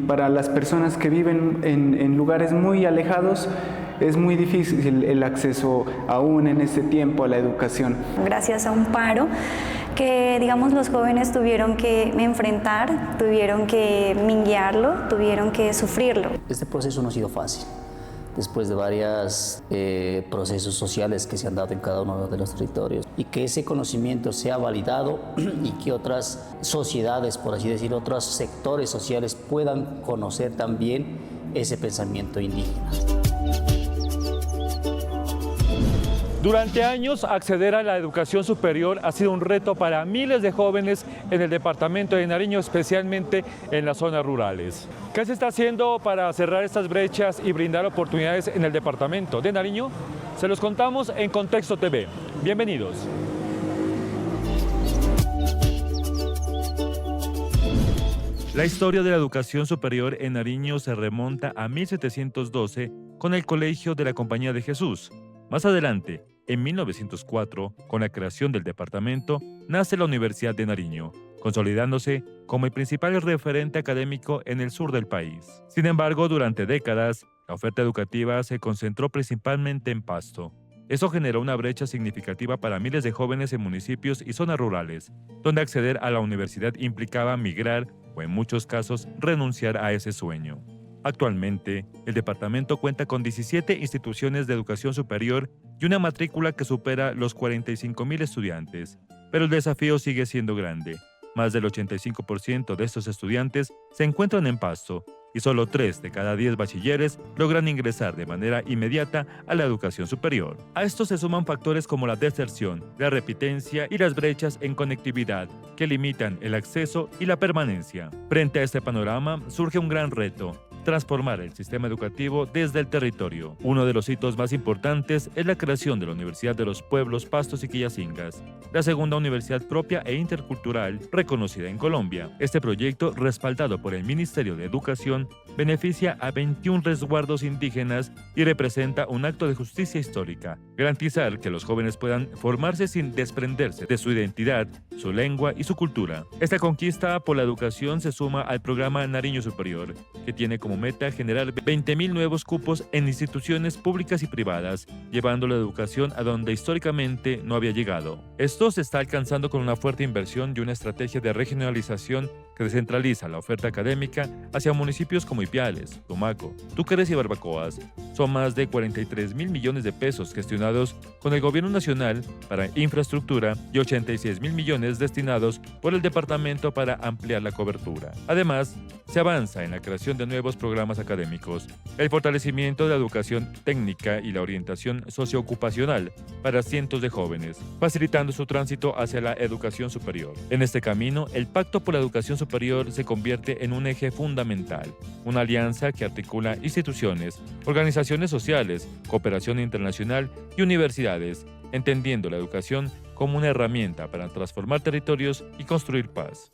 para las personas que viven en lugares muy alejados es muy difícil el acceso aún en este tiempo a la educación. Gracias a un paro que, digamos, los jóvenes tuvieron que enfrentar, tuvieron que minguearlo, tuvieron que sufrirlo. Este proceso no ha sido fácil. Después de varios procesos sociales que se han dado en cada uno de los territorios, y que ese conocimiento sea validado y que otras sociedades, por así decir, otros sectores sociales puedan conocer también ese pensamiento indígena. Durante años, acceder a la educación superior ha sido un reto para miles de jóvenes en el departamento de Nariño, especialmente en las zonas rurales. ¿Qué se está haciendo para cerrar estas brechas y brindar oportunidades en el departamento de Nariño? Se los contamos en Contexto TV. Bienvenidos. La historia de la educación superior en Nariño se remonta a 1712 con el Colegio de la Compañía de Jesús. Más adelante, en 1904, con la creación del departamento, nace la Universidad de Nariño, consolidándose como el principal referente académico en el sur del país. Sin embargo, durante décadas, la oferta educativa se concentró principalmente en Pasto. Eso generó una brecha significativa para miles de jóvenes en municipios y zonas rurales, donde acceder a la universidad implicaba migrar o, en muchos casos, renunciar a ese sueño. Actualmente, el departamento cuenta con 17 instituciones de educación superior y una matrícula que supera los 45.000 estudiantes. Pero el desafío sigue siendo grande. Más del 85% de estos estudiantes se encuentran en Pasto y solo 3 de cada 10 bachilleres logran ingresar de manera inmediata a la educación superior. A esto se suman factores como la deserción, la repitencia y las brechas en conectividad que limitan el acceso y la permanencia. Frente a este panorama surge un gran reto: transformar el sistema educativo desde el territorio. Uno de los hitos más importantes es la creación de la Universidad de los Pueblos Pastos y Quillacingas, la segunda universidad propia e intercultural reconocida en Colombia. Este proyecto, respaldado por el Ministerio de Educación, beneficia a 21 resguardos indígenas y representa un acto de justicia histórica. Garantizar que los jóvenes puedan formarse sin desprenderse de su identidad, su lengua y su cultura. Esta conquista por la educación se suma al programa Nariño Superior, que tiene como meta generar 20.000 nuevos cupos en instituciones públicas y privadas, llevando la educación a donde históricamente no había llegado. Esto se está alcanzando con una fuerte inversión y una estrategia de regionalización que descentraliza la oferta académica hacia municipios como Ipiales, Tumaco, Túqueres y Barbacoas. Son más de 43.000 millones de pesos gestionados con el gobierno nacional para infraestructura y 86.000 millones destinados por el departamento para ampliar la cobertura. Además, se avanza en la creación de nuevos programas académicos, el fortalecimiento de la educación técnica y la orientación socioocupacional para cientos de jóvenes, facilitando su tránsito hacia la educación superior. En este camino, el Pacto por la Educación Superior se convierte en un eje fundamental, una alianza que articula instituciones, organizaciones sociales, cooperación internacional y universidades, entendiendo la educación como una herramienta para transformar territorios y construir paz.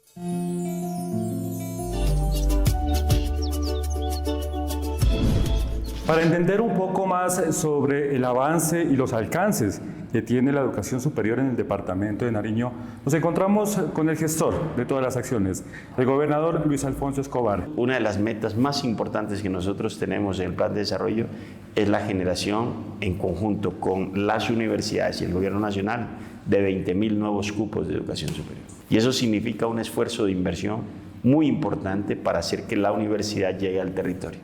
Para entender un poco más sobre el avance y los alcances que tiene la educación superior en el departamento de Nariño, nos encontramos con el gestor de todas las acciones, el gobernador Luis Alfonso Escobar. Una de las metas más importantes que nosotros tenemos en el plan de desarrollo es la generación, en conjunto con las universidades y el gobierno nacional, de 20.000 nuevos cupos de educación superior. Y eso significa un esfuerzo de inversión muy importante para hacer que la universidad llegue al territorio.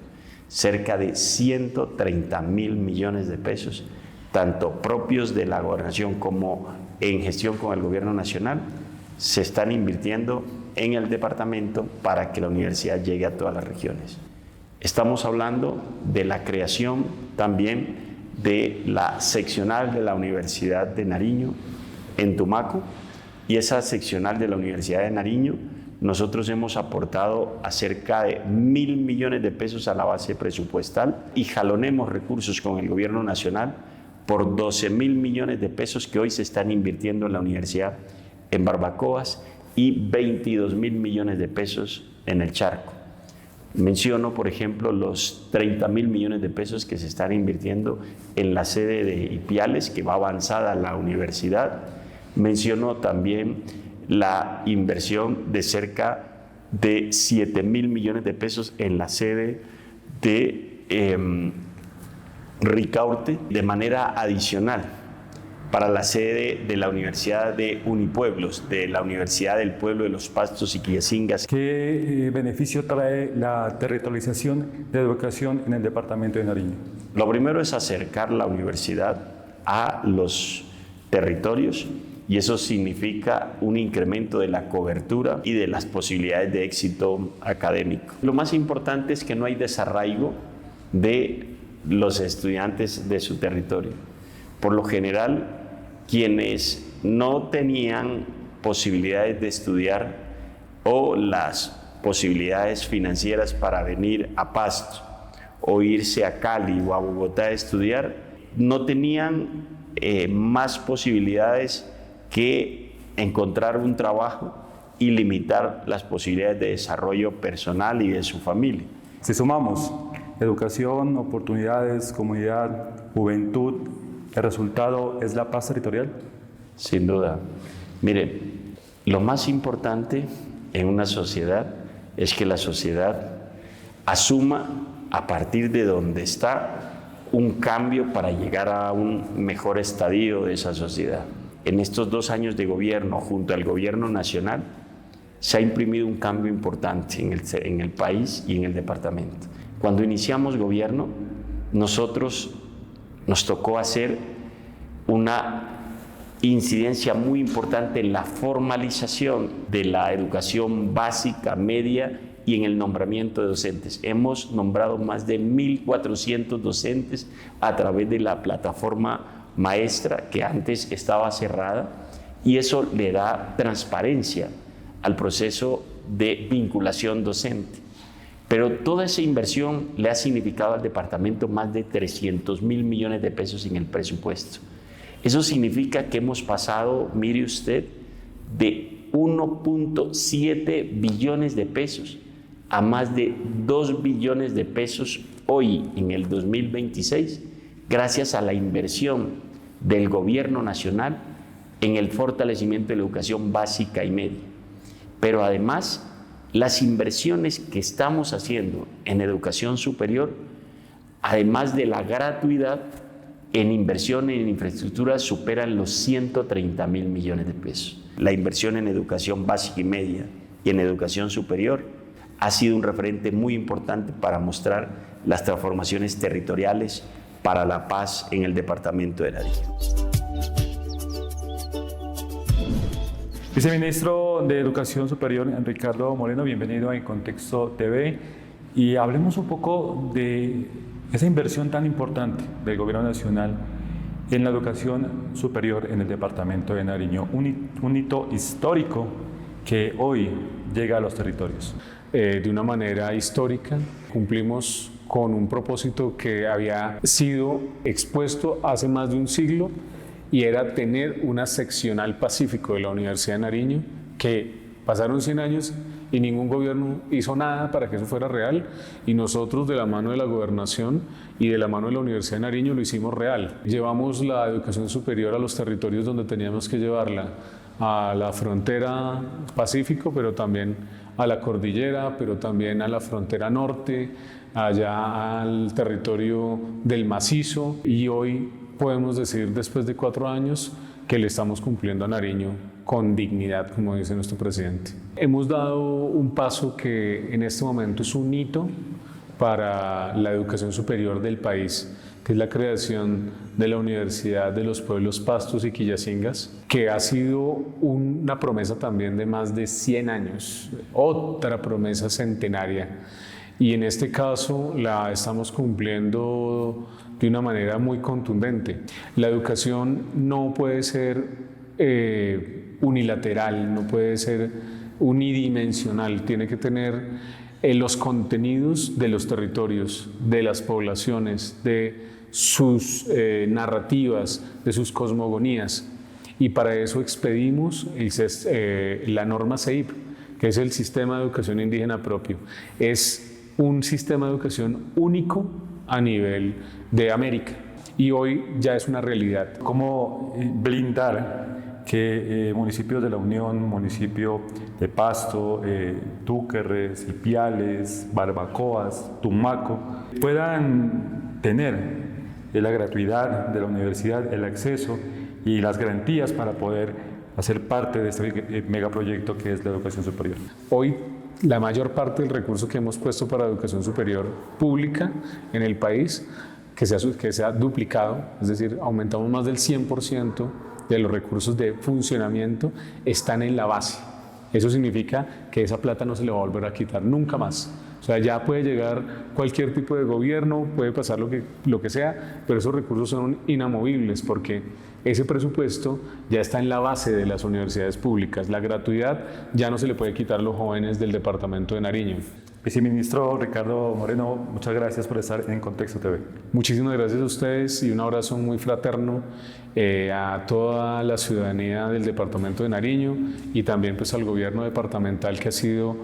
Cerca de 130.000 millones de pesos, tanto propios de la gobernación como en gestión con el gobierno nacional, se están invirtiendo en el departamento para que la universidad llegue a todas las regiones. Estamos hablando de la creación también de la seccional de la Universidad de Nariño en Tumaco, y esa seccional de la Universidad de Nariño nosotros hemos aportado a cerca de 1.000 millones de pesos a la base presupuestal y jalonemos recursos con el gobierno nacional por 12.000 millones de pesos que hoy se están invirtiendo en la universidad en Barbacoas y 22.000 millones de pesos en el Charco. Menciono, por ejemplo, los 30.000 millones de pesos que se están invirtiendo en la sede de Ipiales, que va avanzada la universidad. Menciono también la inversión de cerca de 7.000 millones de pesos en la sede de Ricaurte de manera adicional para la sede de la Universidad de Unipueblos, de la Universidad del Pueblo de los Pastos y Quillacingas. ¿Qué beneficio trae la territorialización de educación en el departamento de Nariño? Lo primero es acercar la universidad a los territorios y eso significa un incremento de la cobertura y de las posibilidades de éxito académico. Lo más importante es que no hay desarraigo de los estudiantes de su territorio. Por lo general, quienes no tenían posibilidades de estudiar o las posibilidades financieras para venir a Pasto o irse a Cali o a Bogotá a estudiar, no tenían más posibilidades que encontrar un trabajo y limitar las posibilidades de desarrollo personal y de su familia. Si sumamos educación, oportunidades, comunidad, juventud, ¿el resultado es la paz territorial? Sin duda. Mire, lo más importante en una sociedad es que la sociedad asuma a partir de donde está un cambio para llegar a un mejor estadio de esa sociedad. En estos 2 años de gobierno, junto al gobierno nacional, se ha imprimido un cambio importante en el país y en el departamento. Cuando iniciamos gobierno, nosotros nos tocó hacer una incidencia muy importante en la formalización de la educación básica, media y en el nombramiento de docentes. Hemos nombrado más de 1.400 docentes a través de la plataforma maestra que antes estaba cerrada y eso le da transparencia al proceso de vinculación docente. Pero toda esa inversión le ha significado al departamento más de 300.000 millones de pesos en el presupuesto. Eso significa que hemos pasado, mire usted, de 1.7 billones de pesos a más de 2 billones de pesos hoy en el 2026, gracias a la inversión del gobierno nacional en el fortalecimiento de la educación básica y media. Pero además, las inversiones que estamos haciendo en educación superior, además de la gratuidad, en inversión en infraestructura superan los 130.000 millones de pesos. La inversión en educación básica y media y en educación superior ha sido un referente muy importante para mostrar las transformaciones territoriales para la paz en el departamento de Nariño. Viceministro de Educación Superior, Ricardo Moreno, bienvenido a En Contexto TV. Y hablemos un poco de esa inversión tan importante del Gobierno Nacional en la educación superior en el departamento de Nariño, un hito histórico que hoy llega a los territorios. De una manera histórica, cumplimos con un propósito que había sido expuesto hace más de un siglo y era tener una seccional Pacífico de la Universidad de Nariño, que pasaron 100 años y ningún gobierno hizo nada para que eso fuera real, y nosotros de la mano de la gobernación y de la mano de la Universidad de Nariño lo hicimos real. Llevamos la educación superior a los territorios donde teníamos que llevarla, a la frontera Pacífico, pero también a la cordillera, pero también a la frontera norte, allá al territorio del macizo, y hoy podemos decir, después de 4 años, que le estamos cumpliendo a Nariño con dignidad, como dice nuestro presidente. Hemos dado un paso que en este momento es un hito para la educación superior del país, que es la creación de la Universidad de los Pueblos Pastos y Quillacingas, que ha sido una promesa también de más de 100 años, otra promesa centenaria. Y en este caso la estamos cumpliendo de una manera muy contundente. La educación no puede ser unilateral, no puede ser unidimensional, tiene que tener los contenidos de los territorios, de las poblaciones, de sus narrativas, de sus cosmogonías. Y para eso expedimos la norma CEIP, que es el Sistema de Educación Indígena Propio. Es un sistema de educación único a nivel de América y hoy ya es una realidad. ¿Cómo blindar que municipios de la Unión, municipio de Pasto, Túquerres, Ipiales, Barbacoas, Tumaco, puedan tener la gratuidad de la universidad, el acceso y las garantías para poder hacer parte de este megaproyecto que es la educación superior. Hoy, la mayor parte del recurso que hemos puesto para educación superior pública en el país, que se ha duplicado, es decir, aumentamos más del 100% de los recursos de funcionamiento, están en la base. Eso significa que esa plata no se le va a volver a quitar nunca más. O sea, ya puede llegar cualquier tipo de gobierno, puede pasar lo que sea, pero esos recursos son inamovibles porque ese presupuesto ya está en la base de las universidades públicas. La gratuidad ya no se le puede quitar a los jóvenes del departamento de Nariño. Viceministro Ricardo Moreno, muchas gracias por estar en Contexto TV. Muchísimas gracias a ustedes y un abrazo muy fraterno a toda la ciudadanía del departamento de Nariño y también pues al gobierno departamental que ha sido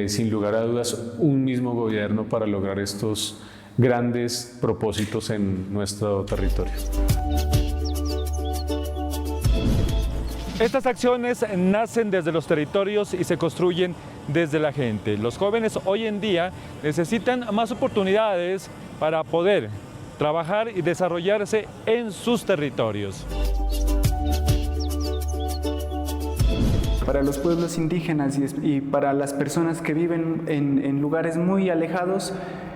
sin lugar a dudas un mismo gobierno para lograr estos grandes propósitos en nuestro territorio. Estas acciones nacen desde los territorios y se construyen desde la gente. Los jóvenes hoy en día necesitan más oportunidades para poder trabajar y desarrollarse en sus territorios. Para los pueblos indígenas y para las personas que viven en lugares muy alejados,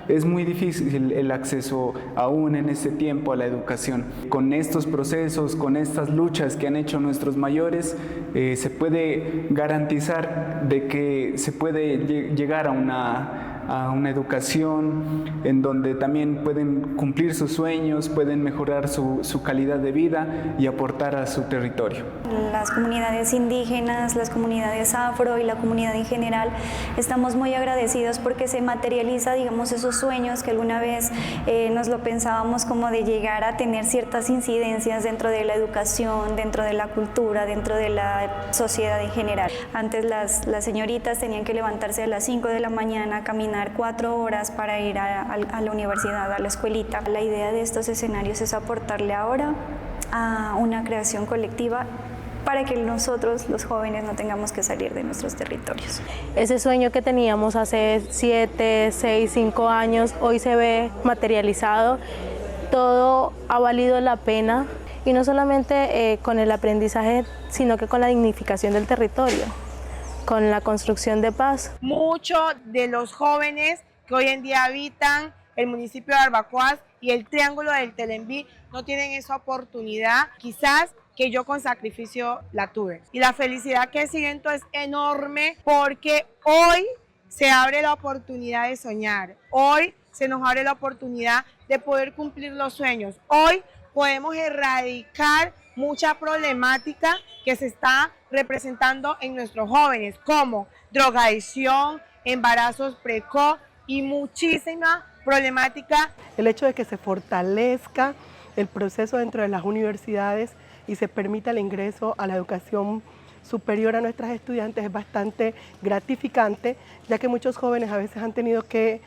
es muy difícil el acceso aún en este tiempo a la educación. Con estos procesos, con estas luchas que han hecho nuestros mayores, se puede garantizar de que se puede llegar a una educación en donde también pueden cumplir sus sueños, pueden mejorar su calidad de vida y aportar a su territorio. Las comunidades indígenas, las comunidades afro y la comunidad en general estamos muy agradecidos porque se materializa, digamos, esos sueños que alguna vez nos lo pensábamos como de llegar a tener ciertas incidencias dentro de la educación, dentro de la cultura, dentro de la sociedad en general. Antes las señoritas tenían que levantarse a las 5 de la mañana, caminar 4 horas para ir a la universidad, a la escuelita. La idea de estos escenarios es aportarle ahora a una creación colectiva para que nosotros, los jóvenes, no tengamos que salir de nuestros territorios. Ese sueño que teníamos hace 7, 6, 5 años, hoy se ve materializado. Todo ha valido la pena y no solamente con el aprendizaje, sino que con la dignificación del territorio, con la construcción de paz. Muchos de los jóvenes que hoy en día habitan el municipio de Barbacoas y el Triángulo del Telembí no tienen esa oportunidad, quizás que yo con sacrificio la tuve. Y la felicidad que siento es enorme porque hoy se abre la oportunidad de soñar, hoy se nos abre la oportunidad de poder cumplir los sueños, hoy podemos erradicar mucha problemática que se está representando en nuestros jóvenes, como drogadicción, embarazos precoz y muchísima problemática. El hecho de que se fortalezca el proceso dentro de las universidades y se permita el ingreso a la educación superior a nuestras estudiantes es bastante gratificante, ya que muchos jóvenes a veces han tenido que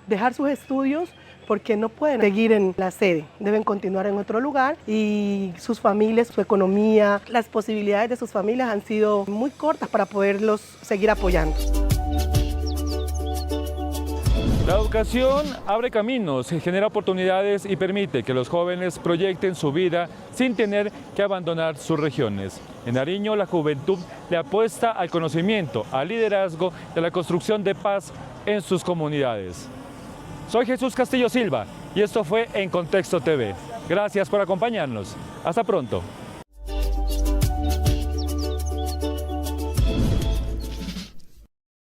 dejar sus estudios porque no pueden seguir en la sede, deben continuar en otro lugar y sus familias, su economía, las posibilidades de sus familias han sido muy cortas para poderlos seguir apoyando. La educación abre caminos, genera oportunidades y permite que los jóvenes proyecten su vida sin tener que abandonar sus regiones. En Nariño, la juventud le apuesta al conocimiento, al liderazgo y a la construcción de paz en sus comunidades. Soy Jesús Castillo Silva y esto fue En Contexto TV. Gracias por acompañarnos. Hasta pronto.